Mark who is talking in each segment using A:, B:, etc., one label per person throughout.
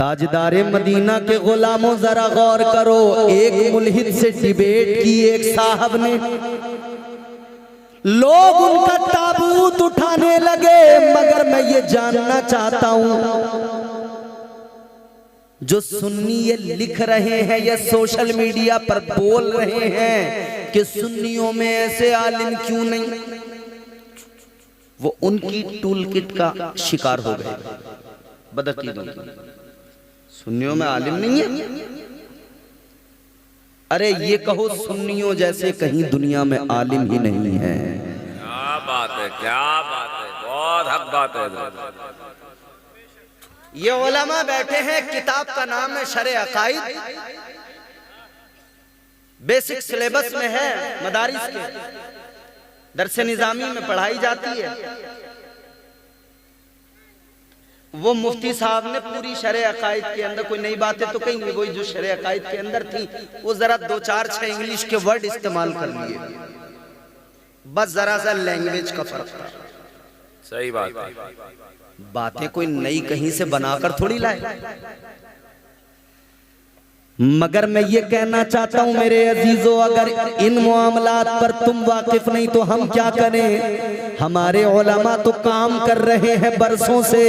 A: ताजदारे Medina के गुलामों जरा गौर करो, एक मुल्हिद से डिबेट की एक साहब ने, लोग उनका ताबूत उठाने लगे। मगर मैं ये जानना चाहता हूं, जो सुन्नी ये लिख रहे हैं या सोशल मीडिया पर बोल रहे हैं कि सुन्नियों में ऐसे आलिम क्यों नहीं, वो उनकी टूल किट का शिकार हो गए। बदअकीदों, सुन्नियों में आलिम नहीं है। अरे ये कहो सुन्नियों जैसे कहीं दुनिया में आलिम ही नहीं है।
B: क्या बात है, क्या बात है, बहुत हक बात है।
A: ये उलमा बैठे हैं, किताब का नाम है शरे अकाइद, बेसिक सिलेबस में है, मदारिस के दरसे निजामी में पढ़ाई जाती है। वो मुफ्ती साहब ने पूरी शरे अकाइद के अंदर कोई नई बातें तो कहीं नहीं, वही जो शरे अकाइद के अंदर थी वो जरा 2-4-6 इंग्लिश के वर्ड इस्तेमाल कर लिए, बस जरा सा लैंग्वेज का फर्क था।
B: सही बात है।
A: बातें कोई नई कहीं से बनाकर थोड़ी लाए। मगर मैं ये कहना चाहता हूं मेरे अजीजों, अगर इन मामलात पर तुम वाकिफ नहीं तो हम क्या करें। हमारे उलमा तो काम कर रहे हैं बरसों से।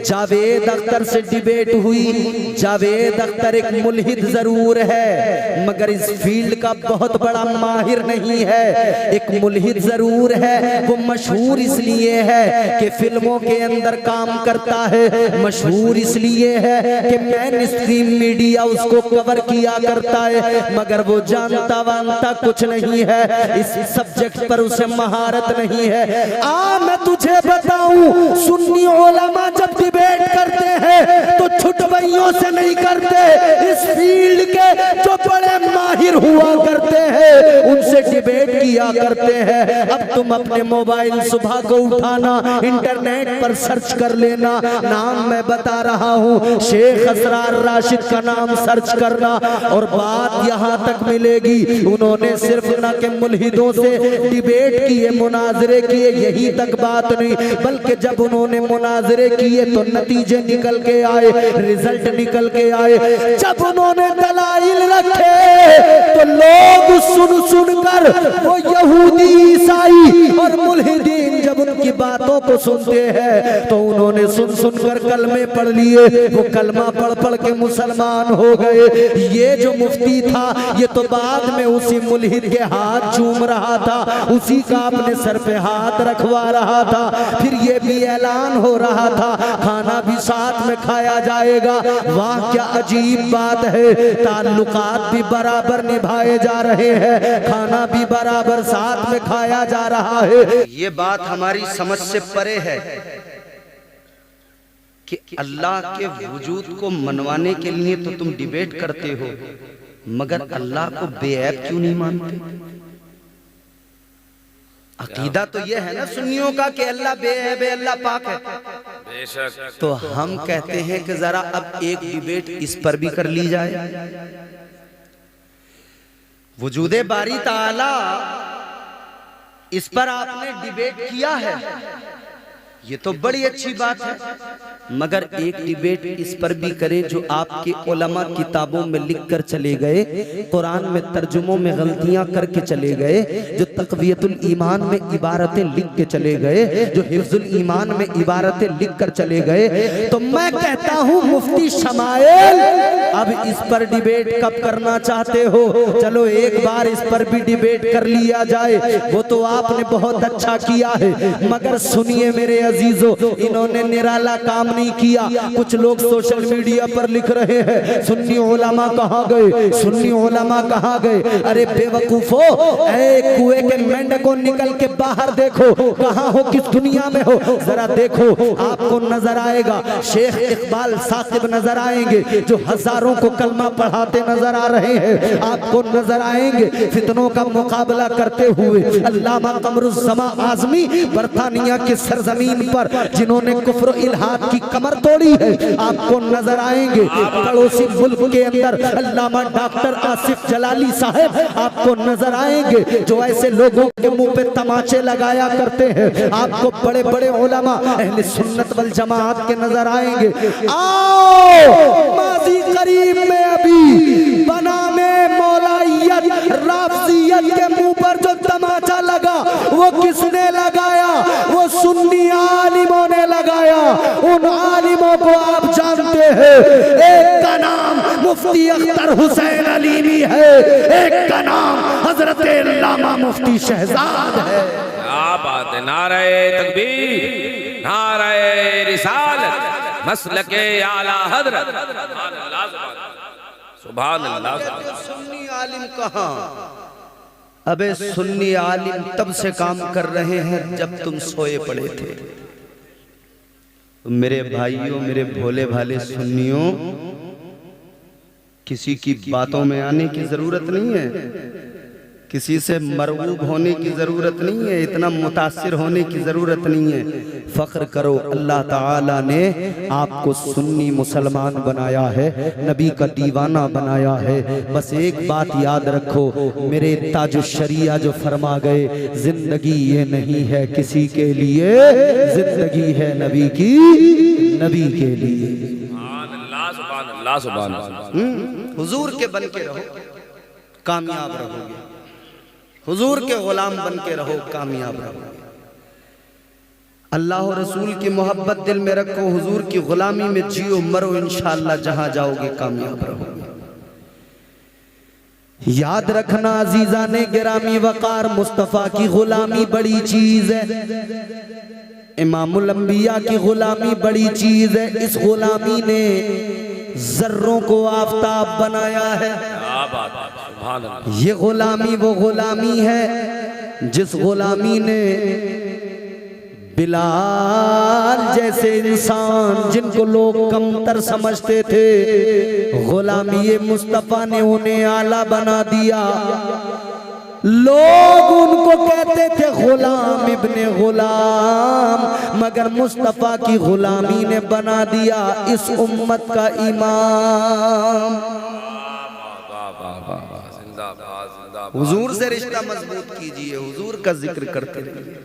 A: जावेद अख्तर से डिबेट हुई। जावेद अख्तर एक मुल्हिद जरूर है मगर इस फील्ड का बहुत बड़ा माहिर नहीं है। एक मुल्हिद जरूर है, वो मशहूर इसलिए है कि फिल्मों के अंदर काम करता है, मशहूर इसलिए है कि मैन स्ट्रीम मीडिया उसको कवर किया करता है, मगर वो जानता वानता कुछ नहीं है, इस सब्जेक्ट पर उसे महारत नहीं है। मैं तुझे बताऊं, सुन्नी उलमा जब डिबेट करते हैं तो छुटवैयों से नहीं करते, इस फील्ड के जो बड़े माहिर हुआ करते हैं उनसे डिबेट किया करते हैं। अब तुम अपने मोबाइल सुबह को उठाना, इंटरनेट पर सर्च कर लेना, नाम मैं बता रहा हूँ, शेख असरार राशिद का नाम सर्च करना और बात यहाँ तक मिलेगी। उन्होंने सिर्फ न के मुल्हिदों से डिबेट किए, मुनाजरे किए, यही तक बात नहीं, बल्कि जब उन्होंने मुनाजरे किए तो नतीजे निकल के आए, रिजल्ट निकल के आए। जब उन्होंने दलाइल रखे तो लोग सुन सुनकर, वो यहूदी, ईसाई और मुल्हिदीन जब उनकी बातों को सुनते हैं तो उन्होंने सुन सुनकर कलमे पढ़ लिए, वो कलमा पढ़ पढ़ के मुसलमान हो गए। ये जो मुफ्ती था ये तो बाद में उसी मुल्हिद के हाथ चूम रहा था, उसी का अपने सर पे हाथ रखवा रहा था, फिर ये भी ऐलान हो रहा था खाना भी साथ में खाया जाएगा। वाह क्या अजीब बात है, ताल्लुकात भी बराबर निभाए जा रहे हैं, खाना भी बराबर साथ में खाया जा रहा है। ये बात हमारी समझ से परे है कि अल्लाह के वजूद को मनवाने के लिए तो तुम डिबेट करते हो, मगर अल्लाह को बेऐब क्यों नहीं मानते। अकीदा तो यह है ना सुन्नियों का कि अल्लाह बेऐब है, अल्लाह पाक है।
B: बेशक।
A: तो हम कहते हैं कि जरा अब एक डिबेट इस पर भी कर ली जाए। वजूदे बारी ताला, इस पर आपने डिबेट किया है, ये तो बड़ी अच्छी बात है, मगर एक डिबेट इस पर भी करें जो आपके उलमा किताबों में लिख कर चले गए, कुरान में तर्जुमों में गलतियां करके चले गए, जो तक़वियतुल ईमान में इबारतें लिख के चले गए, जो हिफ्जुल ईमान में इबारतें लिख कर चले गए। तो मैं कहता हूं मुफ्ती शमाइल, अब इस पर डिबेट कब करना चाहते हो? चलो एक बार इस पर भी डिबेट कर लिया जाए, वो तो आपने बहुत अच्छा किया है, मगर सुनिए मेरे अजीजों, इन्होंने निराला काम नहीं किया। कुछ लोग सोशल मीडिया पर लिख रहे हैं सुन्नी उलमा कहाँ गए, सुन्नी उलमा कहाँ गए। अरे बेवकूफो, ऐ कुएं के मेंढको निकल के बाहर देखो, कहाँ हो, किस दुनिया में हो, जरा देखो, आपको नजर आएगा शेख इकबाल साकिब नजर आएंगे जो हजारों को कलमा पढ़ाते नजर आ रहे हैं, आपको नजर आएंगे फितनों का मुकाबला करते हुए अल्लामा कमरुज़्ज़मा आज़मी बरतानिया की सरजमीन पर जिन्होंने कुफ्र इल्हाद की कमर तोड़ी है, आपको नजर आएंगे। पड़ोसी मुल्क के अंदर अल्लामा डॉक्टर आसिफ जलाली साहब आपको नजर आएंगे जो ऐसे लोगों के मुंह पे तमाचे लगाया करते हैं। आपको बड़े बड़े उलमा अहले सुन्नत वल जमात के नजर आएंगे। आओ किसने लगाया? वो सुन्नी आलिमों ने लगाया। उन आलिमों को आप जानते हैं, एक का नाम मुफ्ती अख्तर हुसैन अलीमी है, एक का नाम हजरत अल्लामा मुफ्ती शहजाद है।
B: क्या बात है, नारे तकबीर, नारे रिसालत, मसलके आला हजरत, सुभान अल्लाह।
A: सुन्नी आलिम कहाँ? अबे सुन्नी आलिम तब से काम कर रहे हैं जब तुम सोए पड़े थे। तो मेरे भाइयों, मेरे भोले भाले सुन्नियों, किसी की बातों में आने की जरूरत नहीं है, किसी से मरगूब होने की जरूरत नहीं है, इतना मुतासिर होने की जरूरत नहीं है। फख्र करो, अल्लाह ताला ने आपको सुन्नी मुसलमान बनाया है, नबी का दीवाना बनाया है। बस एक बात याद रखो, मेरे ताज शरिया जो फरमा गए, जिंदगी ये नहीं है किसी के लिए, जिंदगी है नबी की, नबी के लिए।
B: सुभान अल्लाह, सुभान अल्लाह।
A: हुजूर के बन के रहो, कामयाब रहोगे। हुजूर के गुलाम बन के रहो, कामयाब रहो। अल्लाह और रसूल की मोहब्बत दिल में रखो, हुजूर की गुलामी में जियो मरो, इंशाअल्लाह जहां जाओगे कामयाब रहोगे। याद रखना अजीजाने गिरामी वकार, मुस्तफ़ा की गुलामी बड़ी चीज है, इमामुल अंबिया की गुलामी बड़ी चीज है। इस गुलामी ने जर्रों को आफताब बनाया है।
B: क्या बात है, सुभान अल्लाह।
A: ये गुलामी वो गुलामी है जिस गुलामी ने बिलाल जैसे इंसान, जिनको लोग कमतर समझते थे, गुलामी ये मुस्तफ़ा ने उन्हें आला बना दिया। लोग उनको कहते थे गुलाम इब्ने गुलाम, मगर मुस्तफ़ा की गुलामी ने बना दिया इस उम्मत का इमाम। हुजूर से रिश्ता मजबूत कीजिए, हुजूर का जिक्र करते रहिए।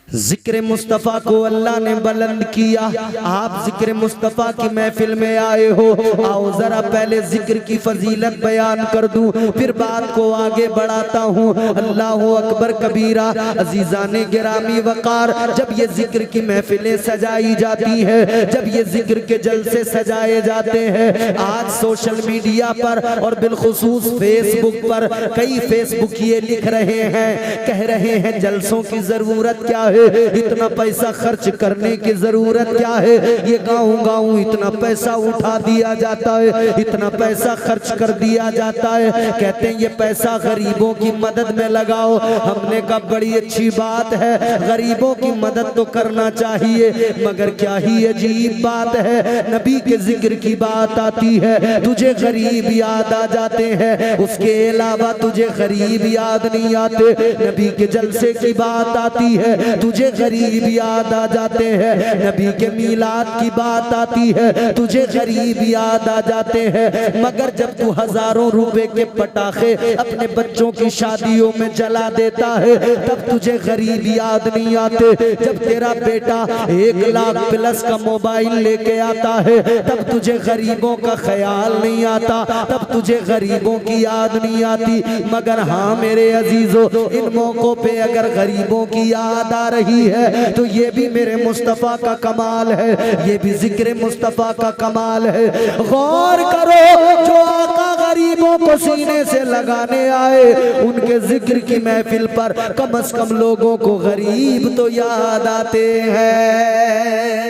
A: जिक्र मुस्तफ़ा को अल्लाह ने बुलंद किया। आप जिक्र मुस्तफ़ा की महफिल में आए हो, आओ जरा पहले जिक्र की फजीलत बयान कर दूं, फिर बात को आगे बढ़ाता हूँ। अल्लाह अकबर कबीरा। अजीजाने गिरामी वकार, जब ये जिक्र की महफिलें सजाई जाती है, जब ये जिक्र के जलसे सजाए जाते हैं, आज सोशल मीडिया पर और बिलखुसूस फेसबुक पर कई फेसबुक ये लिख रहे हैं, कह रहे हैं जलसों की जरूरत क्या है, इतना पैसा खर्च करने की जरूरत क्या है, ये गाँव गाँव इतना पैसा उठा दिया जाता है, इतना पैसा खर्च कर दिया जाता है, कहते हैं ये पैसा गरीबों की मदद में लगाओ। हमने कहा बड़ी अच्छी बात है, गरीबों की मदद तो करना चाहिए, मगर क्या ही अजीब बात है, नबी के जिक्र की बात आती है, तुझे गरीब याद आ जाते हैं, उसके अलावा तुझे गरीब याद नहीं आते। नबी के जलसे की बात आती है, तुझे गरीब याद आ जाते हैं। नबी के मीलाद की बात आती है, तुझे गरीब याद आ जाते हैं। मगर जब तू हजारों रुपए के पटाखे अपने बच्चों की शादियों में जला देता है, तब तुझे गरीब याद नहीं आते। जब तेरा बेटा 1 लाख प्लस का मोबाइल लेके आता है, तब तुझे गरीबों का ख्याल नहीं आता, तब तुझे गरीबों की याद नहीं आती। मगर हाँ मेरे अजीजों, इन मौकों पे अगर गरीबों की याद आ रही है तो ये भी मेरे मुस्तफ़ा का कमाल है, ये भी जिक्र मुस्तफ़ा का कमाल है। गौर करो, जो आका गरीबों को सीने से लगाने आए, उनके जिक्र की महफिल पर कम से कम लोगों को गरीब तो याद आते हैं।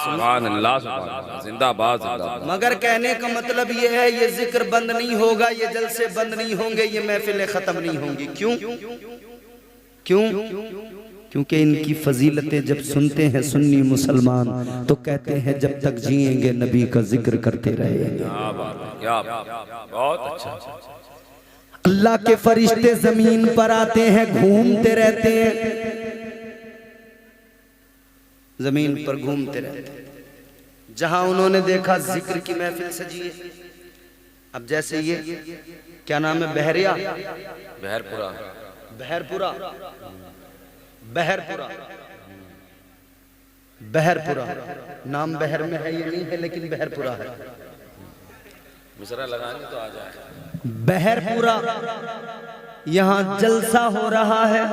B: सुभान अल्लाह, जिंदाबाद जिंदाबाद।
A: मगर कहने का मतलब ये है, ये जिक्र बंद नहीं होगा, ये जलसे बंद नहीं होंगे, ये महफिलें खत्म नहीं होंगी। क्यों? क्यों? क्योंकि इनकी फजीलतें जब सुनते हैं सुन्नी मुसलमान तो कहते हैं जब तक जिएंगे नबी का जिक्र करते रहेंगे।
B: बहुत अच्छा।
A: अल्लाह के फरिश्ते जमीन पर आते हैं, घूमते रहते हैं, जमीन पर घूमते रहते हैं। जहां उन्होंने देखा जिक्र की महफिल सजी है, अब जैसे ये क्या नाम है, बहरिया,
B: बहरपुरा,
A: बहरपुरा, बहरपुरा, बहरपुरा नाम बहर में है ये नहीं है, लेकिन बहरपुरा है।
B: मिसरा लगाएंगे तो आ जाए।
A: बहरपुरा यहाँ जलसा हो रहा है,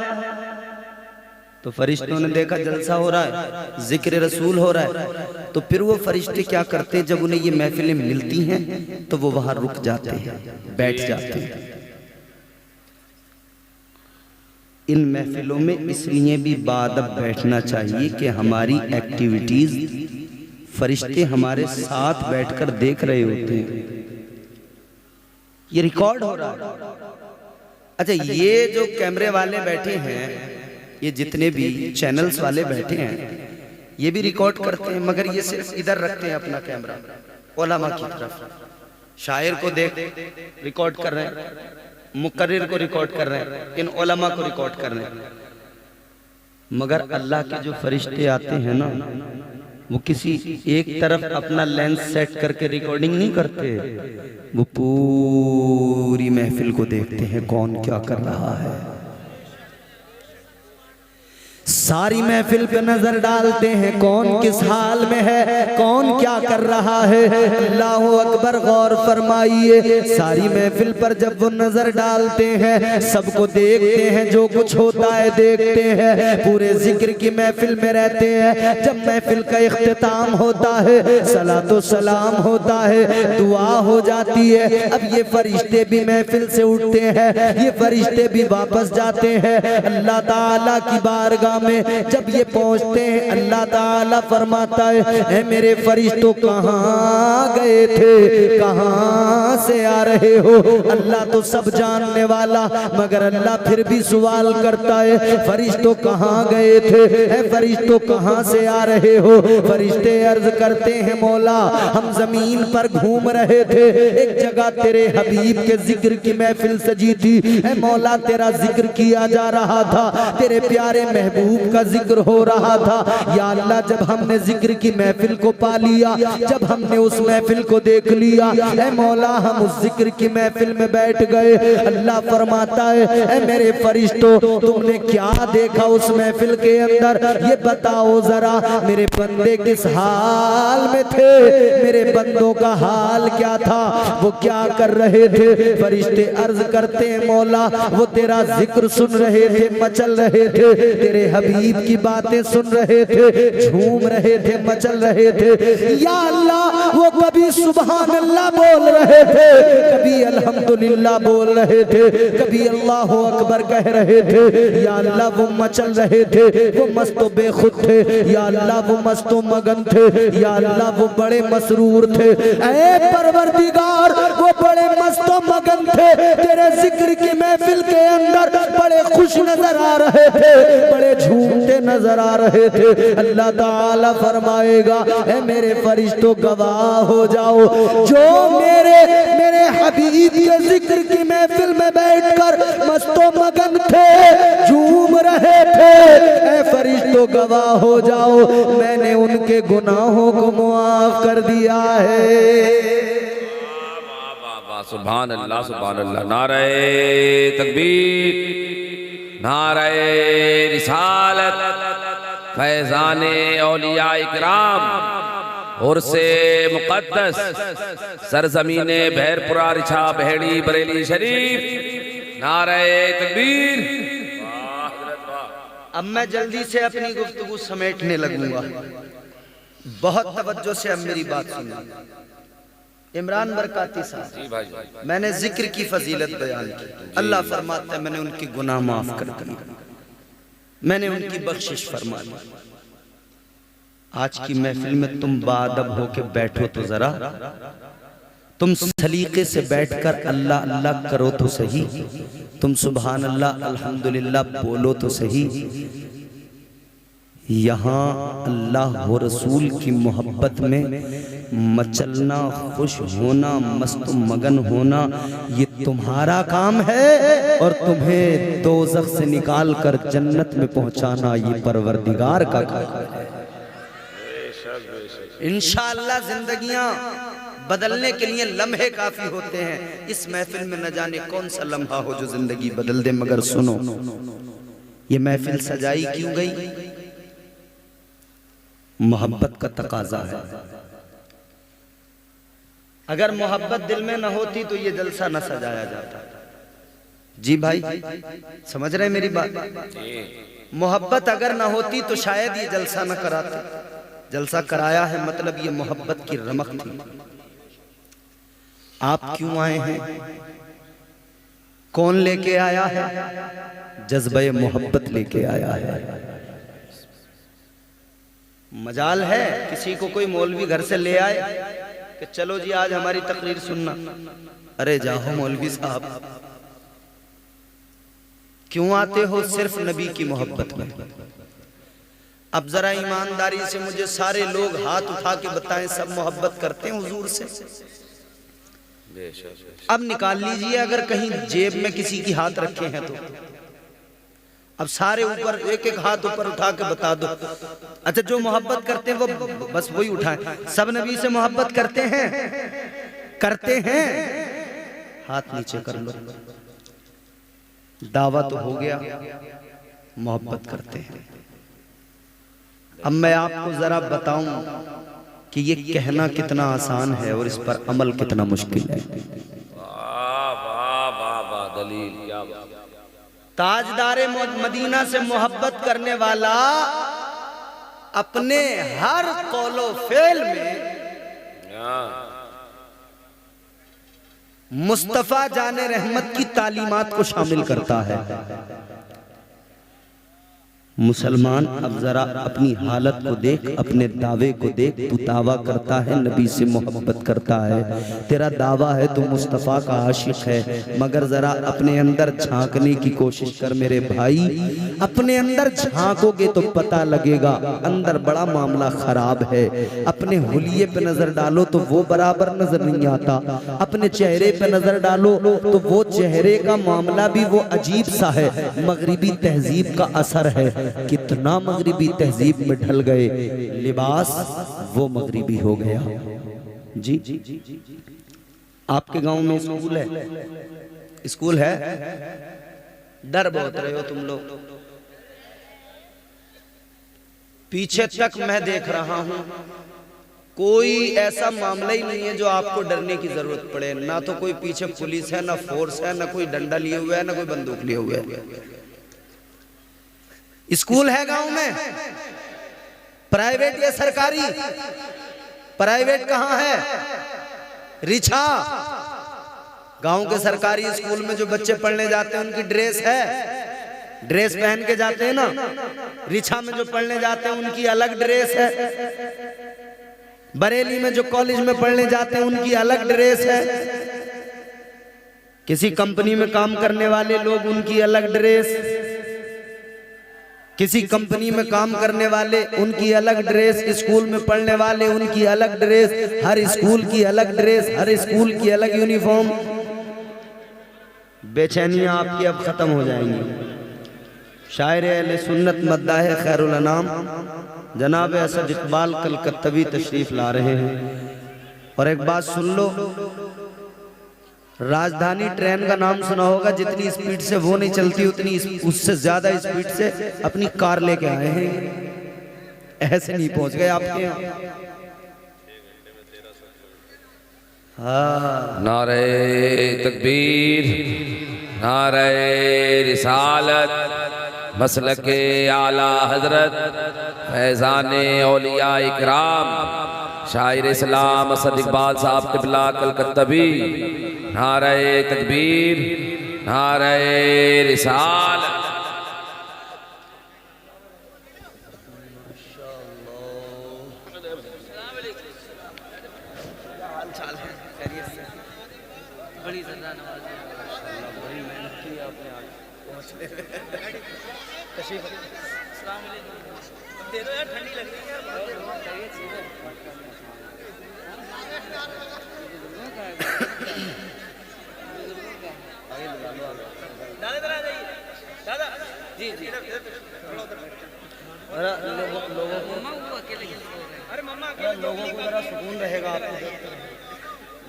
A: तो फरिश्तों ने देखा जलसा हो रहा है, जिक्र रसूल हो रहा है, तो फिर वो फरिश्ते क्या करते हैं, जब उन्हें ये महफिलें मिलती हैं तो वो वहां रुक जाते हैं, बैठ जाते हैं। इन महफिलों में इसलिए भी बाअदब बैठना चाहिए कि हमारी एक्टिविटीज फरिश्ते हमारे साथ बैठकर देख रहे होते हैं, ये रिकॉर्ड हो रहा है। अच्छा, ये जो कैमरे वाले बैठे हैं, ये जितने भी चैनल्स वाले बैठे हैं, ये भी रिकॉर्ड करते हैं, मगर ये सिर्फ इधर रखते हैं अपना कैमरा उलमा की तरफ। शायर को देख रिकॉर्ड कर रहे हैं, मुकर्रिर को रिकॉर्ड कर रहे हैं, इन उलमा को रिकॉर्ड कर रहे हैं। मगर अल्लाह के जो फरिश्ते आते हैं ना, वो किसी एक तरफ अपना लेंस सेट करके रिकॉर्डिंग नहीं करते, वो पूरी महफिल को देखते हैं कौन क्या कर रहा है। सारी महफिल पे नजर डालते हैं कौन किस हाल में है, कौन क्या कर रहा है। अल्लाह अकबर, गौर फरमाइए। सारी महफिल पर जब वो नजर डालते हैं, सबको देखते हैं, जो कुछ होता है देखते हैं, पूरे जिक्र की महफिल में रहते हैं। जब महफिल का इख्तिताम होता है, सलातो सलाम होता है, दुआ हो जाती है, अब ये फरिश्ते भी महफिल से उठते हैं, ये फरिश्ते भी वापस जाते हैं अल्लाह ताला की बारगाह में। जब ये पहुंचते हैं, अल्लाह ताला फरमाता है, मेरे फरिश्तों कहाँ गए थे, कहाँ से आ रहे हो। अल्लाह तो सब जानने वाला, मगर अल्लाह फिर भी सवाल करता है, फरिश्तों कहाँ गए थे, फरिश्तों कहाँ से आ रहे हो। फरिश्ते अर्ज करते हैं, मौला हम जमीन पर घूम रहे थे, एक जगह तेरे हबीब के जिक्र की महफिल सजी थी, मौला तेरा जिक्र किया जा रहा था, तेरे प्यारे महबूब का जिक्र हो रहा था। या अल्लाह, जब हमने जिक्र की महफिल को पा लिया, जब हमने उस महफिल को देख लिया, ऐ मौला हम उस जिक्र की महफिल में बैठ गए। अल्लाह फरमाता है, ऐ मेरे फरिश्तों तुमने क्या देखा उस महफिल के अंदर, ये बताओ जरा, मेरे बंदे किस हाल में थे, मेरे बंदों का हाल क्या था, वो क्या कर रहे थे। फरिश्ते अर्ज करते हैं, मौला वो तेरा जिक्र सुन रहे थे, मचल रहे थे, तेरे हबीब की बातें सुन रहे थे, झूम रहे थे, मचल रहे थे। या अल्लाह, वो कभी सुभान अल्लाह बोल रहे थे, कभी अल्हम्दुलिल्लाह बोल रहे थे, कभी अल्लाह अकबर कह रहे थे। या अल्लाह, वो मचल रहे थे, वो मस्तो बेखुद थे। या अल्लाह, वो मस्तो मगन थे। या अल्लाह, वो बड़े मसरूर थे। ऐ परवरदिगार, वो बड़े मस्तो मगन थे, तेरे जिक्र की महफिल के अंदर बड़े खुश नजर आ रहे थे, बड़े झूमते नजर आ रहे थे। अल्लाह ताला फरमाएगा, ऐ मेरे फरिश्तों गवाह हो जाओ, जो मेरे हबीब के जिक्र की महफिल में बैठकर मस्तो मगन थे, झूम रहे थे, ऐ फरिश्तों गवाह हो जाओ, मैंने उनके गुनाहों को मुआफ कर दिया है।
B: सुभान अल्लाह, सुभान अल्लाह। नारे तकबीर, नारे रिसालत, फैज़ाने औलिया इकराम, उर्से मुक़द्दस, सरज़मीने बहरपुरा रिछा बहेड़ी बरेली शरीफ। नारे तकबीर।
A: अब मैं जल्दी से अपनी गुफ्तगू समेटने लगूंगा, बहुत तवज्जो से अब मेरी बात सुनिए। इमरान बरकाती साहब, मैंने जिक्र की फजीलत बयान की। अल्लाह फरमाता है, मैंने उनकी गुनाह माफ कर दिए, मैंने उनकी बख्शिश फरमा दी। आज की महफिल में तुम बाअदब होके बैठो तो जरा, तुम सलीके से बैठकर अल्लाह अल्लाह करो तो सही, तुम सुभान अल्लाह अल्हम्दुलिल्लाह बोलो तो सही। यहाँ अल्लाह व रसूल की मोहब्बत में मचलना, खुश होना, मस्त मगन होना, ये तुम्हारा काम है, और तुम्हें दोज़ख से निकाल कर जन्नत में पहुंचाना ये परवरदिगार का काम है। इंशाअल्लाह जिंदगियां बदलने के लिए लम्हे काफी होते हैं। इस महफिल में न जाने कौन सा लम्हा हो जो जिंदगी बदल दे। मगर सुनो, ये महफिल सजाई क्यों गई? मोहब्बत का तकाजा है। अगर मोहब्बत दिल में न होती तो ये जलसा न सजाया जाता। जी भाई, समझ रहे हैं मेरी बात? मोहब्बत अगर ना होती तो शायद ये जलसा न कराते। जलसा कराया है मतलब ये मोहब्बत की रमक थी। आप क्यों आए हैं? कौन लेके आया है? जज्बे मोहब्बत लेके आया है। मजाल है किसी को कोई मौलवी घर से ले आए कि चलो जी आज हमारी तकरीर सुनना। अरे जाओ मौलवी साहब, क्यों आते हो? सिर्फ नबी की मोहब्बत में। अब जरा ईमानदारी से मुझे सारे लोग हाथ उठा के बताएं, सब मोहब्बत करते हैं हुजूर से? अब निकाल लीजिए अगर कहीं जेब में किसी की हाथ रखे हैं तो। अब सारे ऊपर एक एक हाथ ऊपर उठा के बता दो। अच्छा, जो मोहब्बत करते हैं वो बस वही उठाएं। सब नबी से मोहब्बत करते हैं? करते हैं? हाथ नीचे कर लो। दावा तो हो गया मोहब्बत करते हैं। अब मैं आपको जरा बताऊं कि ये कहना कितना आसान है और इस पर अमल कितना मुश्किल है।
B: वाह वाह वाह वाह, दलील क्या बात।
A: ताजदारे मदीना से मोहब्बत करने वाला अपने हर कौलो फेल में मुस्तफा जाने रहमत की तालीमात को शामिल करता है। मुसलमान अब जरा अपनी हालत को देख, अपने दावे को देख। तू दावा करता है नबी से मोहब्बत करता है, तेरा दावा है तू मुस्तफ़ा का आशिक है, मगर जरा अपने अंदर झांकने की कोशिश कर मेरे भाई। अपने अंदर झांकोगे तो पता लगेगा अंदर बड़ा मामला खराब है। अपने हुलिये पे नजर डालो तो वो बराबर नजर नहीं आता। अपने चेहरे पे नजर डालो तो वो चेहरे का मामला भी वो अजीब सा है। मगरिबी तहजीब का असर है। कितना मगरिबी तहजीब में ढल गए, लिबास वो मगरिबी हो गया। जी, आपके गांव में स्कूल है? स्कूल है? डर बहुत रहे हो तुम लोग। पीछे तक मैं देख रहा हूं, कोई ऐसा मामला ही नहीं है जो आपको डरने की जरूरत पड़े। ना तो कोई पीछे पुलिस है, ना फोर्स है, ना कोई डंडा लिए हुआ है, ना कोई बंदूक लिए हुए है। स्कूल है गांव में, प्राइवेट या सरकारी? प्राइवेट कहां है? रिछा। गांव के सरकारी स्कूल में जो बच्चे पढ़ने जाते हैं उनकी ड्रेस है, ड्रेस पहन के जाते हैं ना। रिछा में जो पढ़ने जाते हैं उनकी अलग ड्रेस है। बरेली में जो कॉलेज में पढ़ने जाते हैं उनकी अलग ड्रेस है। किसी कंपनी में काम करने वाले लोग उनकी अलग ड्रेस, किसी कंपनी में काम करने वाले उनकी अलग ड्रेस, स्कूल में पढ़ने वाले उनकी अलग ड्रेस। हर स्कूल की अलग ड्रेस, हर स्कूल की अलग यूनिफॉर्म। बेचैनियां आपकी अब खत्म हो जाएंगी। शायर अहले सुन्नत मद्दाह खैरुल अनाम जनाब असद इकबाल कलकत्तवी तशरीफ ला रहे हैं। और एक बात सुन लो, राजधानी ट्रेन का नाम सुना होगा, जितनी स्पीड से वो नहीं चलती उतनी उससे ज्यादा स्पीड से अपनी कार लेके आए हैं। ऐसे नहीं पहुंच गए आपके यहाँ। हाँ,
B: नारे तकबीर, नारे रिसालत, मसलके आला हजरत फैजाने औलिया इकराम शायर इस्लाम असद इकबाल साहब क़िबला कलकत्तवी। नारे तकबीर, नारे रिसालत।
A: लोगों को जरा सुकून रहेगा। आपको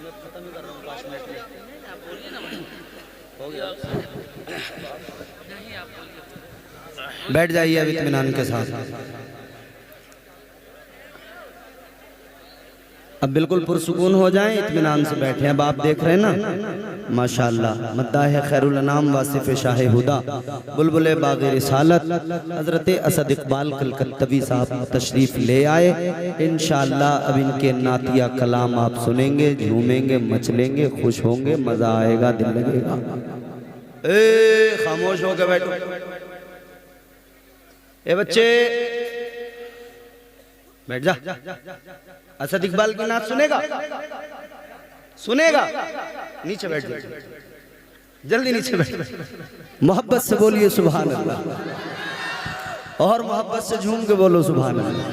A: मैं खत्म ही कर रहा हूँ 5 मिनट में। हो गया, बैठ जाइए अब इत्मीनान के साथ। अब बिल्कुल पुरसुकून हो जाएं, इत्मीनान से बैठे। अब आप देख रहे हैं ना माशाअल्लाह, मद्दाह खैरुल अनाम वासिफ शाह हुदा बुलबुल बाग़ रिसालत हज़रत असद इकबाल कलकत्तवी साहब तशरीफ़ ले आए। इंशाअल्लाह अब इनके नातिया कलाम आप सुनेंगे, झूमेंगे, मचलेंगे, खुश होंगे, मज़ा आएगा, दिल लगेगा। खामोश हो के बैठो। ए बच्चे बैठ जा। असद इकबाल की नात सुनेगा? सुनेगा? नीचे बैठ जा, जल्दी नीचे बैठ। मोहब्बत से बोलिए सुभान अल्लाह, और मोहब्बत से झूम के बोलो सुभान अल्लाह।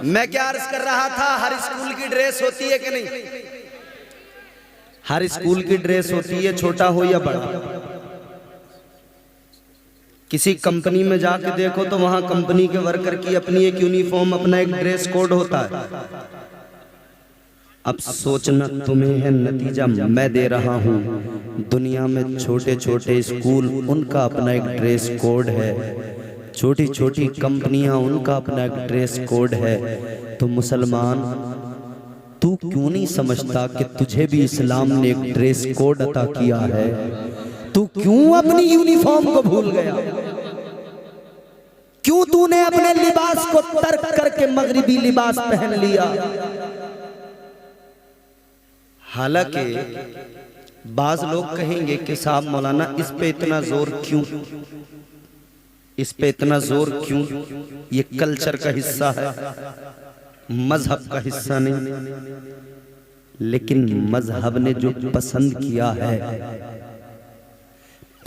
A: मैं क्या अर्ज कर रहा था, हर स्कूल की ड्रेस होती है कि नहीं? हर स्कूल की ड्रेस होती है, छोटा हो या बड़ा। किसी कंपनी में जाके देखो तो वहां कंपनी के वर्कर की अपनी एक यूनिफॉर्म, अपना एक ड्रेस कोड होता है। अब सोचना तुम्हें है, नतीजा मैं दे रहा हूं। दुनिया में छोटे छोटे स्कूल, उनका अपना एक ड्रेस कोड है। छोटी छोटी कंपनियां, उनका अपना एक ड्रेस कोड है। तो मुसलमान, तू क्यों नहीं समझता कि तुझे भी इस्लाम ने एक ड्रेस कोड अता किया है? तू क्यों अपनी यूनिफॉर्म को भूल गया? क्यों तूने अपने लिबास को तर्क करके मगरिबी लिबास पहन लिया? हालांकि बाज लोग कहेंगे कि साहब मौलाना इस पे इतना जोर क्यों, इस पे इतना जोर क्यों? ये कल्चर का हिस्सा है, मजहब का हिस्सा नहीं। लेकिन मजहब ने जो पसंद किया है,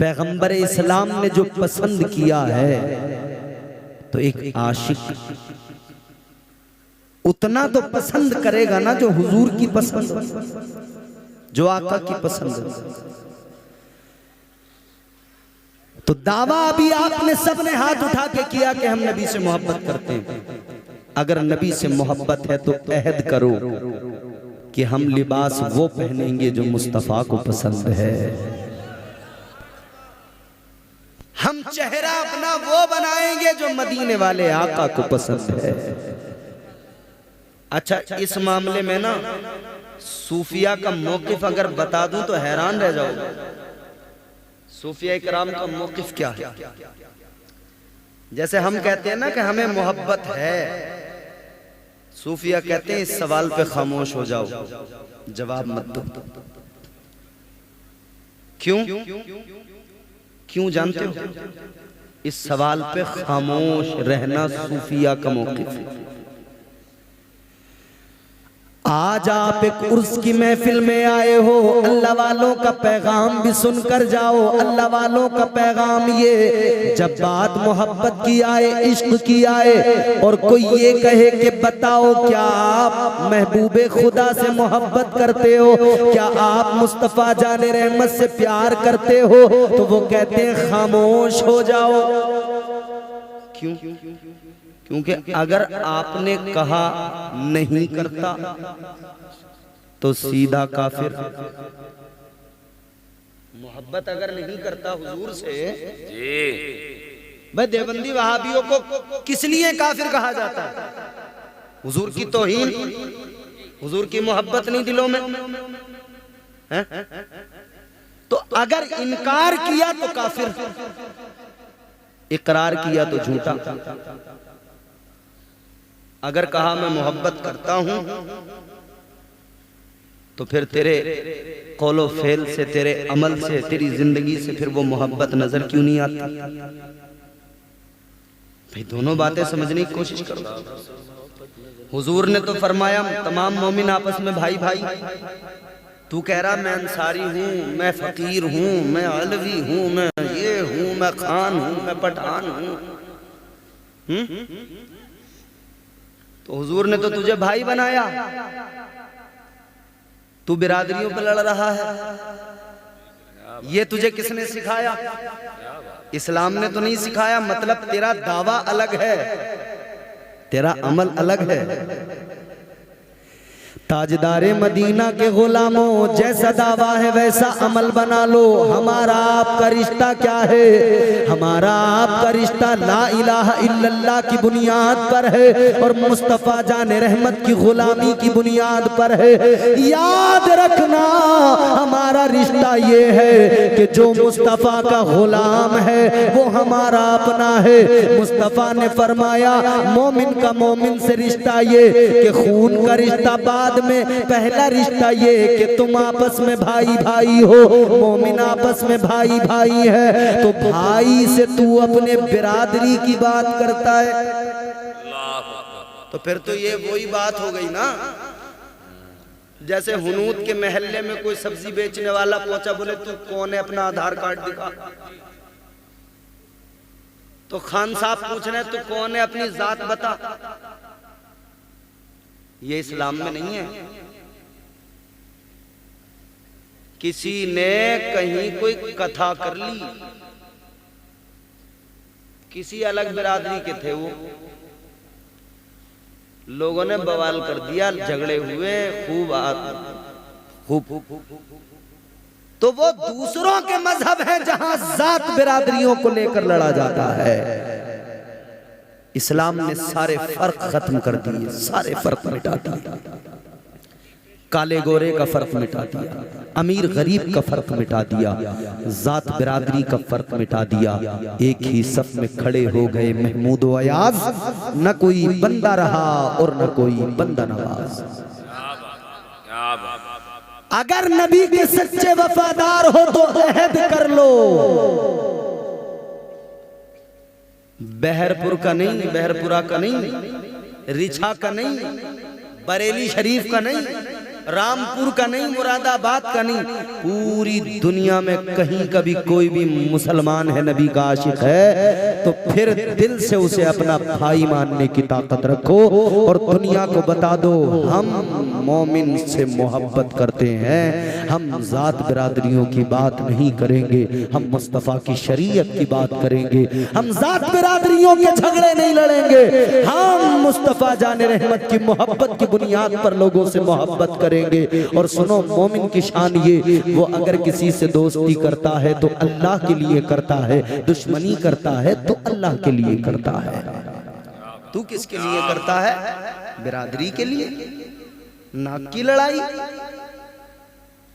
A: पैगंबर इस्लाम ने जो पसंद किया है, तो एक आशिक उतना तो पसंद करेगा ना जो हुजूर की पसंद, जो आका की पसंद। तो दावा अभी आपने सबने हाथ उठा के किया कि हम नबी से मोहब्बत करते हैं। अगर नबी से मोहब्बत है तो अहद करो कि हम लिबास वो पहनेंगे जो मुस्तफा को पसंद है। हम चेहरा अपना वो बनाएंगे जो मदीने वाले आका को पसंद है। अच्छा, इस मामले में ना सूफिया का मौकिफ अगर बता दूं तो हैरान रह जाओगे। सूफिया इकराम का मौकिफ क्या है? जैसे हम कहते हैं ना कि हमें मोहब्बत है, सूफिया कहते हैं इस सवाल पे खामोश हो जाओ, जवाब मत दो। क्यों? क्यों जानते हो? इस सवाल पे खामोश रहना सूफिया का मौक़िफ़ है। आज आप एक उर्स की महफिल में आए हो, अल्लाह वालों का पैगाम भी सुनकर जाओ। अल्लाह वालों का पैगाम ये, जब बात मोहब्बत की आए, इश्क की आए, और कोई ये कहे कि बताओ क्या आप महबूबे खुदा से मोहब्बत करते हो, क्या आप मुस्तफ़ा जाने रहमत से प्यार करते हो, तो वो कहते हैं खामोश हो जाओ। क्यों? क्योंकि अगर आपने कहा नहीं करता तो सीधा काफिर। मोहब्बत अगर नहीं करता हुजूर से, भाई देवबंदी वहाबियों को किस लिए काफिर कहा जाता है? हुजूर की तौहीन, हुजूर की मोहब्बत नहीं दिलों में है? तो अगर इनकार किया तो काफिर, इकरार किया तो झूठा। अगर कहा मैं मोहब्बत करता हूं तो फिर तेरे कौलो फेल से, तेरे अमल से, तेरी जिंदगी से फिर वो मोहब्बत नजर क्यों नहीं आती? भाई दोनों बातें समझने की कोशिश करो। हुजूर ने तो फरमाया तमाम मोमिन आपस में भाई भाई। तू कह रहा मैं अंसारी हूँ, मैं फकीर हूँ, मैं अलवी हूँ, मैं ये हूँ, मैं खान हूँ, मैं पठान हूँ। तो हुजूर ने तो तुझे भाई बनाया, तू बिरादरियों पे लड़ रहा है। ये तुझे किसने सिखाया? इस्लाम ने तो नहीं सिखाया। मतलब तेरा दावा अलग है, तेरा अमल अलग है। ताजदारे मदीना के गुलामों, जैसा दावा है वैसा अमल बना लो। हमारा आपका रिश्ता क्या है? हमारा आपका रिश्ता ला इलाहा इल्लल्लाह की बुनियाद पर है और मुस्तफ़ा जान रहमत की गुलामी की बुनियाद पर है। याद रखना हमारा रिश्ता ये है कि जो मुस्तफ़ा का गुलाम है वो हमारा अपना है। मुस्तफ़ा ने फरमाया मोमिन का मोमिन से रिश्ता ये कि खून का रिश्ता बाद में, पहला रिश्ता ये कि तुम आपस में भाई भाई हो। मोमिन आपस में भाई भाई है तो भाई से तू अपने बिरादरी की बात करता है, तो फिर तो ये वही बात हो गई ना, जैसे हुनूद के महल्ले में कोई सब्जी बेचने वाला पहुंचा, बोले तू कौन है, अपना आधार कार्ड दिखा। तो खान साहब पूछ रहे तू कौन है, अपनी जात बता। ये इस्लाम में नहीं है। किसी ने कहीं कोई कथा कर ली, किसी अलग बिरादरी के थे वो, लोगों ने बवाल कर दिया, झगड़े हुए खूब तो वो दूसरों के मजहब है जहां जात बिरादरियों को लेकर लड़ा जाता है। इस्लाम ने सारे फर्क खत्म कर दिए, सारे फर्क मिटा दिए। काले गोरे का फर्क मिटा दिया, अमीर गरीब का फर्क मिटा दिया, जात बिरादरी का फर्क मिटा दिया। एक ही सफ में खड़े हो गए महमूद व अयाज, न कोई बंदा रहा और न कोई बंदा नवाज। अगर नबी के सच्चे वफादार हो तो अहद कर लो। बहरपुर का नहीं, बहरपुरा का नहीं, रिछा का नहीं, बरेली शरीफ का नहीं, रामपुर का नहीं, मुरादाबाद का नहीं, पूरी दुनिया में कहीं कभी कोई भी मुसलमान है नबी का आशिक है तो फिर दिल से उसे अपना भाई मानने की ताकत रखो और दुनिया को बता दो हम मोमिन से मोहब्बत करते हैं, हम जात बिरादरियों की बात नहीं करेंगे, हम मुस्तफ़ा की शरीयत की बात करेंगे, हम जात बिरादरियों के झगड़े नहीं लड़ेंगे, हम मुस्तफ़ा जाने रहमत की मोहब्बत की बुनियाद पर लोगों से मोहब्बत करेंगे। और सुनो मोमिन की शान ये, वो अगर किसी से दोस्ती करता है तो अल्लाह के लिए करता है, दुश्मनी करता है तो अल्लाह के लिए करता है। तू किसके लिए करता है? बिरादरी के लिए। नाक की लड़ाई,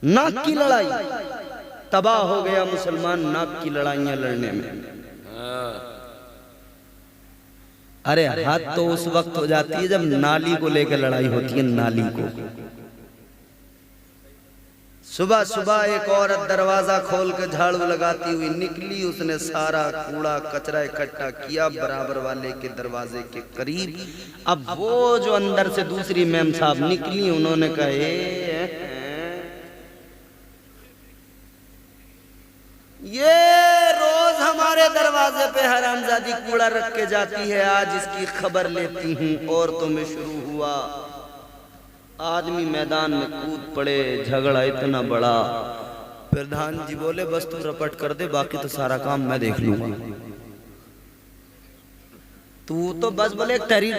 A: नाक की लड़ाई, तबाह हो गया मुसलमान नाक की लड़ाइयां लड़ने में। अरे हाथ तो उस वक्त हो जाती है जब नाली को लेकर लड़ाई होती है, नाली को। सुबह सुबह एक औरत दरवाजा खोल कर झाड़ू लगाती हुई निकली, उसने सारा कूड़ा कचरा इकट्ठा किया बराबर वाले के दरवाजे के करीब। अब वो जो अंदर से दूसरी मैम साहब निकली, उन्होंने कहा ये रोज हमारे दरवाजे पे हरामजादी कूड़ा रख के जाती है, आज इसकी खबर लेती हूँ। औरतों में शुरू हुआ, आदमी मैदान में कूद पड़े, झगड़ा इतना बड़ा। प्रधान जी बोले बस तू रपट कर दे, बाकी तो सारा काम मैं देख लूंगा। तू तो बस बोले टरी,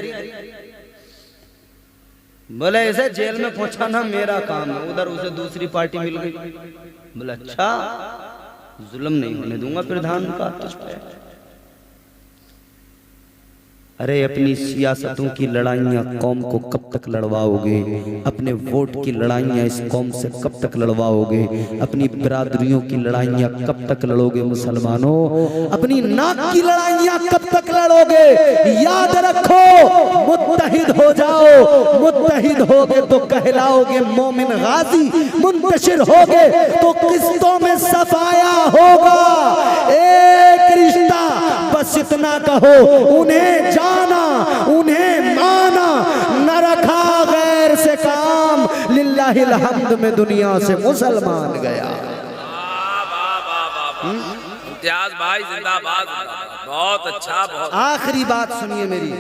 A: बोले ऐसे जेल में पहुंचाना मेरा काम है। उधर उसे दूसरी पार्टी मिल गई, बोले अच्छा जुल्म नहीं होने दूंगा प्रधान का तुझ पे। अरे अपनी सियासतों की लड़ाइयाँ कौम को कब तक लड़वाओगे? अपने वोट की लड़ाइयाँ इस कौम से कब तक लड़वाओगे? अपनी बिरादरियों की लड़ाइयाँ कब तक लड़ोगे मुसलमानों? अपनी नाक की लड़ाइयाँ कब तक लड़ोगे? याद रखो मुत्तहिद हो जाओ, मुत्तहिद होगे तो कहलाओगे मोमिन गाजी, मुंतशिर होगे तो किस्तों में सफाया होगा। एक रिश्ता बस इतना कहो, उन्हें जाना उन्हें माना, न रखा गैर से काम, लिल्लाहिल हम्द में दुनिया से मुसलमान गया।
B: इम्तियाज भाई जिंदाबाद, बहुत अच्छा। बहुत
A: आखिरी बात सुनिए मेरी,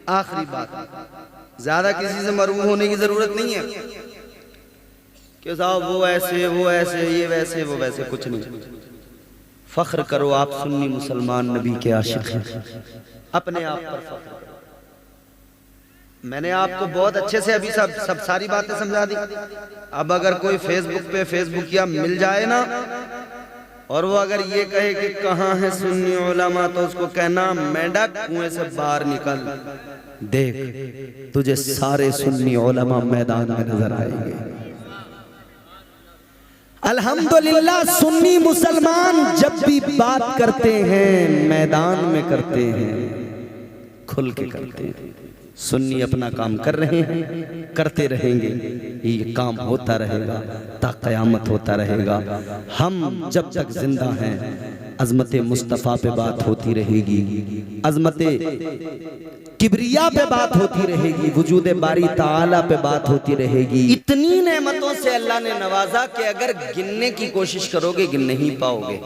A: आखिरी बात, ज्यादा किसी से मरूम होने की जरूरत नहीं है कि साहब वो ऐसे वो ऐसे ये वैसे वो वैसे, कुछ नहीं। फख्र करो आप सुन्नी मुसलमान नबी के आशिक हैं, अपने आप पर फख्र करो। मैंने आपको बहुत अच्छे से अभी सब सारी बातें समझा दी। अब अगर कोई फेसबुक या मिल जाए ना और वो अगर ये कहे कि कहाँ है सुन्नी उलमा, तो उसको कहना मेंढक कुएं से बाहर निकल, देख तुझे सारे सुन्नी उलमा मैदान में नजर आएंगे। अल्हम्दुलिल्लाह सुन्नी मुसलमान जब भी बात करते हैं मैदान में करते हैं, खुल के करते हैं। सुन्नी अपना काम कर रहे हैं, करते रहेंगे, ये काम होता रहेगा ता क़यामत होता रहेगा। हम जब तक जिंदा हैं अज़मत मुस्तफ़ा पे बात होती रहेगी, अज़मत किबरिया पे बात होती रहेगी, वजूद बारी ताला पे बात होती रहेगी। इतनी नेमतों से अल्लाह ने नवाजा कि अगर गिनने की कोशिश करोगे गिन नहीं पाओगे।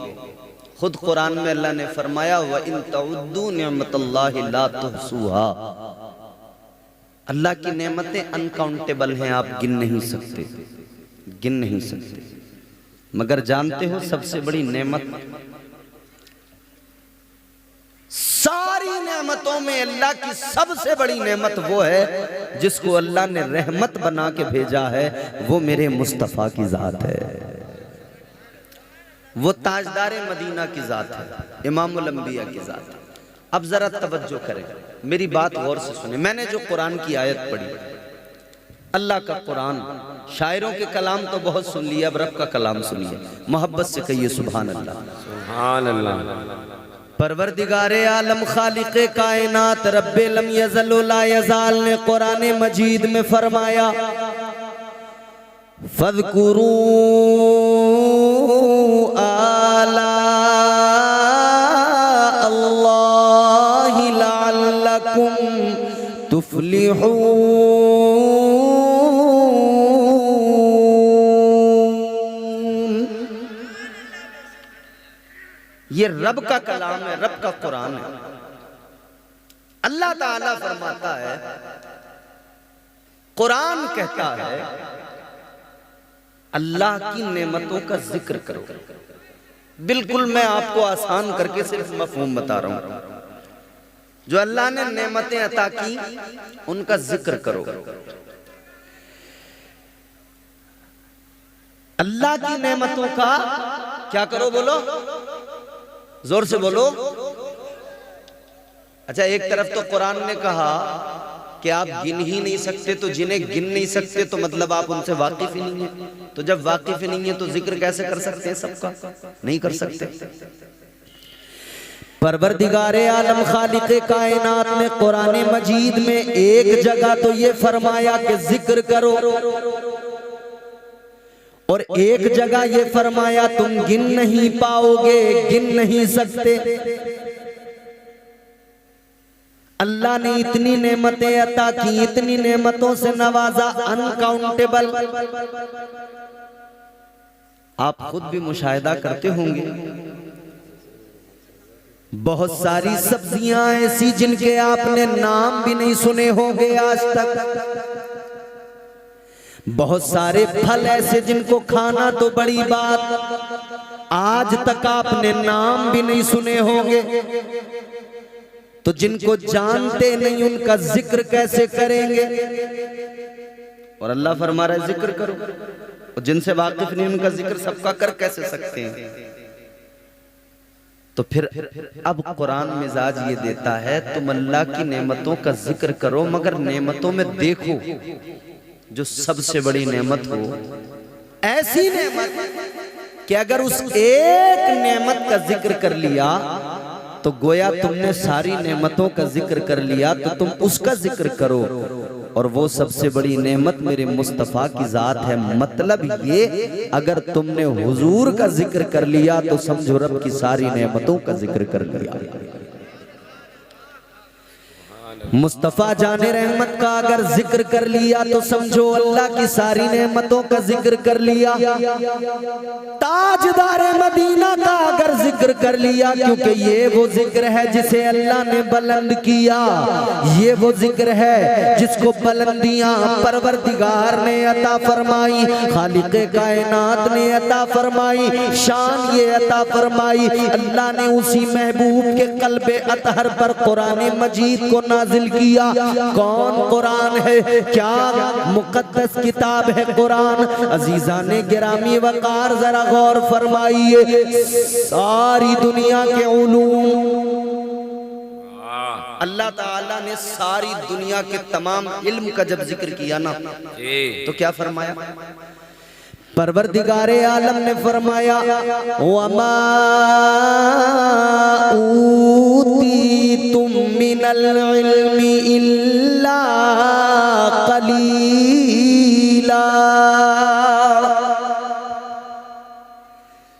A: खुद कुरान में अल्लाह ने फरमाया व इन तउद्दू निअमतल्लाहि ला तुहसूहा, अल्लाह की नेमतें अनकाउंटेबल हैं, आप गिन नहीं सकते, गिन नहीं सकते। मगर जानते हो सबसे बड़ी नेमत, सारी नेमतों में अल्लाह की सबसे बड़ी नेमत वो है जिसको अल्लाह ने रहमत बना के भेजा है, वो मेरे मुस्तफ़ा की जात है, वो ताजदार मदीना की जात है, इमामुल अंबिया की जात है। अब जरा तवज्जो करें, मेरी बात गौर से सुने। मैंने जो कुरान की आयत पढ़ी, अल्लाह का कुरान, शायरों के कलाम तो बहुत सुन लिया, अब रब का कलाम सुनिए, मोहब्बत से कहिए सुभान अल्लाह।
B: सुभान अल्लाह।
A: परवरदिगारे आलम खालिक़े कायनात रब्बे लम यज़ल व ला यज़ाल ने कुरान मजीद में फरमाया फ़ज़कुरू आला अल्लाहि लअल्लकुम तुफ़्लिहून। ये रब का कलाम है, रब का कुरान है। अल्लाह ताला फरमाता है, कुरान कहता है अल्लाह की नेमतों का जिक्र करो। बिल्कुल मैं आपको आसान करके सिर्फ मफहूम बता रहा हूं। जो अल्लाह ने नेमतें अता की उनका जिक्र करो। अल्लाह की नेमतों का क्या करो? बोलो, जोर से बोलो। अच्छा, एक तरफ तो कुरान ने कहा कि आप गिन ही नहीं सकते, तो जिन्हें गिन नहीं सकते तो मतलब आप उनसे वाकिफ ही नहीं है। तो जब वाकिफ ही नहीं है तो जिक्र कैसे कर सकते हैं? सबका नहीं कर सकते। परवरदिगारे आलम खालिक़े कायनात ने कुरान मजीद में एक जगह तो ये फरमाया कि जिक्र करो, और एक जगह ये फरमाया तुम गिन नहीं पाओगे, गिन नहीं सकते। अल्लाह ने इतनी नेमतें अता की, इतनी नेमतों से नवाजा, अनकाउंटेबल। आप खुद भी मुशाहिदा करते होंगे, बहुत सारी सब्जियां ऐसी जिनके आपने नाम भी नहीं सुने होंगे आज तक। बहुत सारे फल ऐसे जिनको खाना तो बड़ी बात, आज तक आपने नाम भी नहीं सुने होंगे। तो जिनको जानते नहीं उनका जिक्र कैसे करेंगे? और अल्लाह फरमा रहा है जिक्र करो, और जिनसे वाकिफ नहीं उनका जिक्र सबका कर कैसे सकते हैं? तो फिर अब कुरान मिजाज ये देता है तुम अल्लाह की नेमतों का जिक्र करो, मगर नेमतों में देखो जो सबसे बड़ी नेमत हो, ऐसी नेमत कि अगर उस एक नेमत का जिक्र कर लिया तो गोया तुमने सारी नेमतों का जिक्र कर लिया, तो तुम उसका जिक्र करो। और वो सबसे बड़ी नेमत मेरे मुस्तफ़ा की जात है। मतलब ये, अगर तुमने हुजूर का जिक्र कर लिया तो समझो रब की सारी नेमतों का जिक्र कर लिया। मुस्तफ़ा जाने रहमत का अगर जिक्र कर लिया तो समझो अल्लाह की सारी नेमतों का जिक्र कर लिया। ताजदारे मदीना का अगर जिक्र कर लिया, क्योंकि ये वो जिक्र है जिसे अल्लाह ने बुलंद किया, ये वो जिक्र है जिसको बुलंदियां परवरदिगार ने अता फरमाई, खालिक़े कायनात ने अता फरमाई, शान ये अता फरमाई। अल्लाह ने उसी महबूब के क़ल्बे अतहर पर कुरान मजीद को नाजिल किया। कौन कुरान है, क्या मुकद्दस किताब है कुरान। अजीजान गिरामी वकार जरा गौर फरमाइए, सारी दुनिया के उलूम, अल्लाह ताला ने सारी दुनिया के तमाम इल्म का जब जिक्र किया ना, तो क्या फरमाया, परवरदिगारे आलम ने फरमाया वमा ऊतीतुम मिनल इल्मी इल्ला कलीला।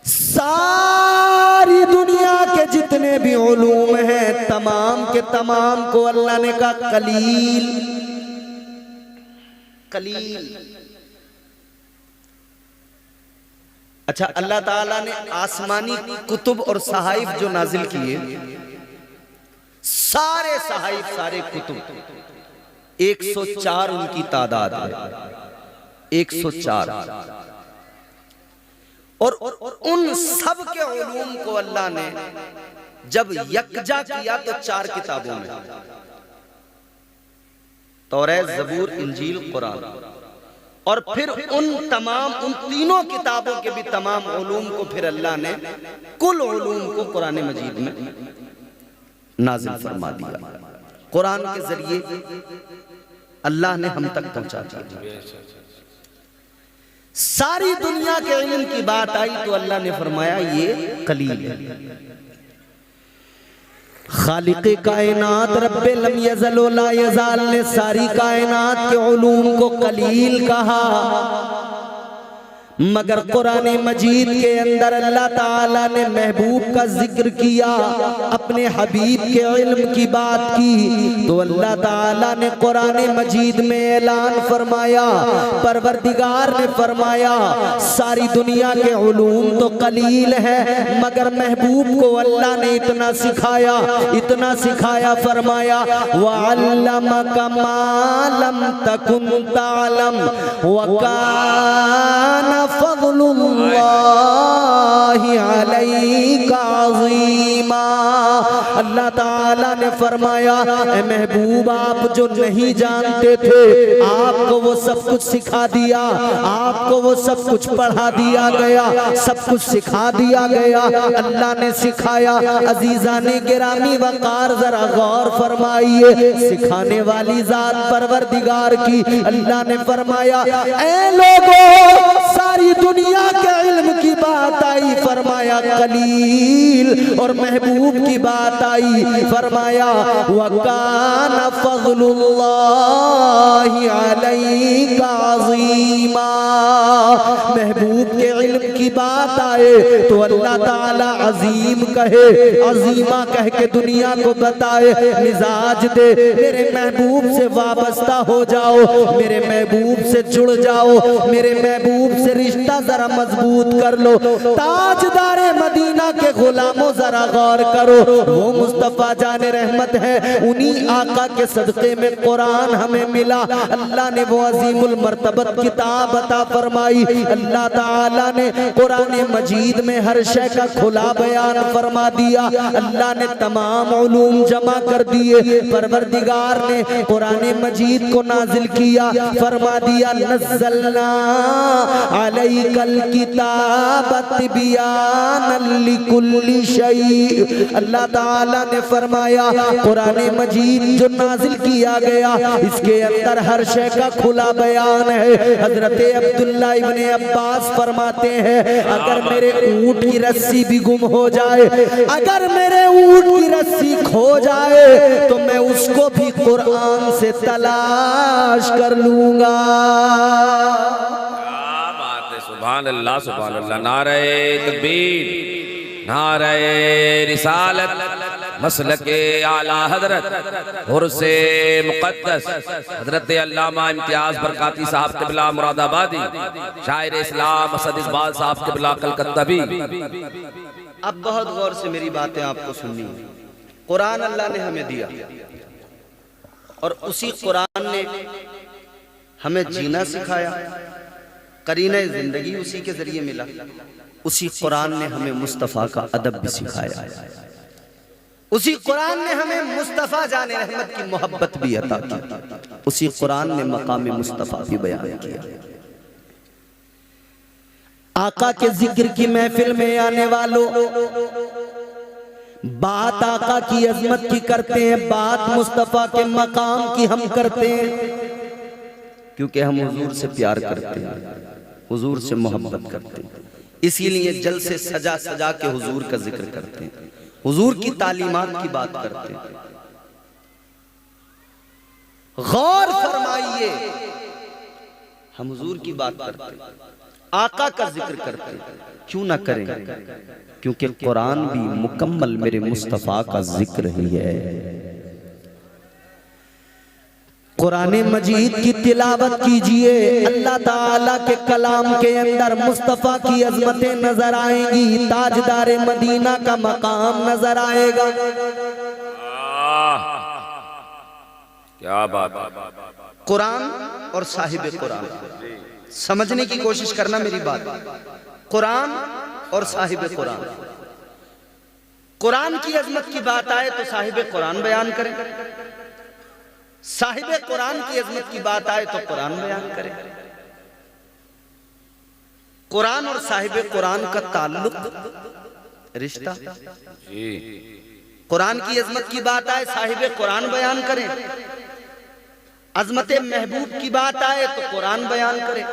A: सारी दुनिया के जितने भी उलूम हैं तमाम के तमाम को अल्लाह ने कहा कलील कलील। अच्छा, अल्लाह ताला ने आसमानी कुतुब और सहाइफ जो नाजिल किए, सारे सहाइफ सारे कुतुब 104 उनकी तादाद है, 104। और उन सब के उलूम को अल्लाह ने जब यकजा किया तो 4 किताबों में, तौरात, ज़बूर, इंजील, कुरान। और फिर उन तीनों किताबों के भी तमाम उलूम को फिर अल्लाह ने कुल उलूम को कुरान मजीद में नाजिल फरमा दिया। कुरान के जरिए अल्लाह ने हम तक पहुंचा दिया। सारी दुनिया के इल्म की बात आई तो अल्लाह ने फरमाया ये कलील है। खालिक़े कायनात रब्बे लम यज़ल व ला यज़ाल ने सारी कायनात के उलूम को कलील कहा, मगर कुरान मजीद के अंदर अल्लाह ताला ने महबूब का जिक्र किया, अपने हबीब के इल्म की बात की, तो अल्लाह ताला ने कुरान मजीद में ऐलान फरमाया, परवरदिगार ने फरमाया सारी दुनिया के उलूम तो कलील है, मगर महबूब को अल्लाह ने इतना सिखाया फरमाया वअल्लमका मा लम तकुन तअलम व काना फज़लुल्लाहि अलैका अज़ीमा। अल्लाह ताला ने फरमाया ए महबूब, आप जो नहीं जानते थे आपको वो सब कुछ सिखा दिया, आपको वो सब कुछ पढ़ा दिया गया, सब कुछ सिखा दिया गया, अल्लाह ने सिखाया। अजीजाने गिरामी वकार जरा गौर फरमाइए, सिखाने वाली जात परवरदिगार की अल्लाह ने फरमाया ऐ लोगों सारी दुनिया के इल्म की बात आई, फरमाया कलील, और महबूब की बात आई फरमाया वकाना फज़लुल्लाहि अलैका अज़ीमा। महबूब के इल्म की बात आए तो अल्लाह ताला अजीम कहे, अजीमा कह के दुनिया को बताए, मिजाज दे मेरे महबूब से वाबस्ता हो जाओ, मेरे महबूब से जुड़ जाओ, मेरे महबूब से रिश्ता जरा मजबूत कर लो। ताजदारे मदीना के गुलामों जरा गौर करो, वो मुस्तफा जाने रहमत है, उन्हीं आका के सदक़े में कुरान हमें मिला। अल्लाह ने वो अजीमुल मर्तबत किताब अता फरमाई। अल्लाह ताला ने कुरान मजीद में हर शय का खुला बयान फरमा दिया। अल्लाह ने तमाम उलूम जमा कर दिए। परवरदिगार ने कुरान मजीद को नाजिल किया, फरमा दिया नज़्ज़लना अलैकल किताब तिबयानन लिकुल्लि शै। अल्लाह ताला ने फरमाया कुरान मजीद जो नाजिल किया गया इसके अंदर हर शय का खुला बयान है। हजरत अब्दुल्लाह इब्ने अब्बास फरमाते हैं अगर मेरे ऊंट की रस्सी भी गुम हो जाए, अगर मेरे ऊंट की रस्सी खो जाए तो मैं उसको भी कुरान से तलाश कर लूंगा।
B: सुभान अल्लाह सुभान अल्लाह। नारे तकबीर, नारे रिसालत, मसलके आला हजरत हुर्से मुक़द्दस हजरत अल्लामा इम्तियाज बरकाती साहब क़िबला मुरादाबादी, शायर इस्लाम असद इकबाल साहब क़िबला कलकत्तावी।
A: अब बहुत गौर से मेरी बातें आपको सुननी है। कुरान अल्लाह ने हमें दिया और उसी कुरान ने हमें जीना सिखाया, करीने जिंदगी उसी के जरिए मिला। उसी कुरान ने हमें मुस्तफ़ा का अदब भी सिखाया। उसी कुरान ने हमें मुस्तफ़ा जाने रहमत की मोहब्बत भी अता की। उसी कुरान ने मकाम मुस्तफ़ा भी बयान किया। आका के जिक्र की महफिल में आने वालों, बात आका की अजमत की करते हैं, बात मुस्तफ़ा के मकाम की हम करते हैं, क्योंकि हम हुजूर से प्यार करते हैं, हुजूर से मोहब्बत करते हैं। इसीलिए जल से सजा सजा के हुजूर का जिक्र करते हैं, हुजूर की तालीमात की बात करते हैं। गौर फरमाइए, हम हुजूर की बात करते हैं, आका का जिक्र करते हैं, क्यों ना करें? क्योंकि कुरान भी मुकम्मल मेरे मुस्तफ़ा का जिक्र ही है। कुरान मजीद की तिलावत कीजिए, अल्लाह ताला के कलाम के अंदर मुस्तफ़ा की अजमतें नजर आएंगी, ताजदार मदीना का मकाम नजर आएगा।
B: क्या बात।
A: कुरान और साहिब कुरान, समझने की कोशिश करना मेरी बात। कुरान और साहिब कुरान, कुरान की अजमत की बात आए तो साहिब कुरान बयान करें, साहिब कुरान की अजमत की बात आए तो कुरान बयान करें। कुरान और साहिब कुरान का ताल्लुक, रिश्ता, कुरान की अजमत की बात आए साहिब कुरान बयान करें, अजमत महबूब की बात आए तो कुरान बयान करें।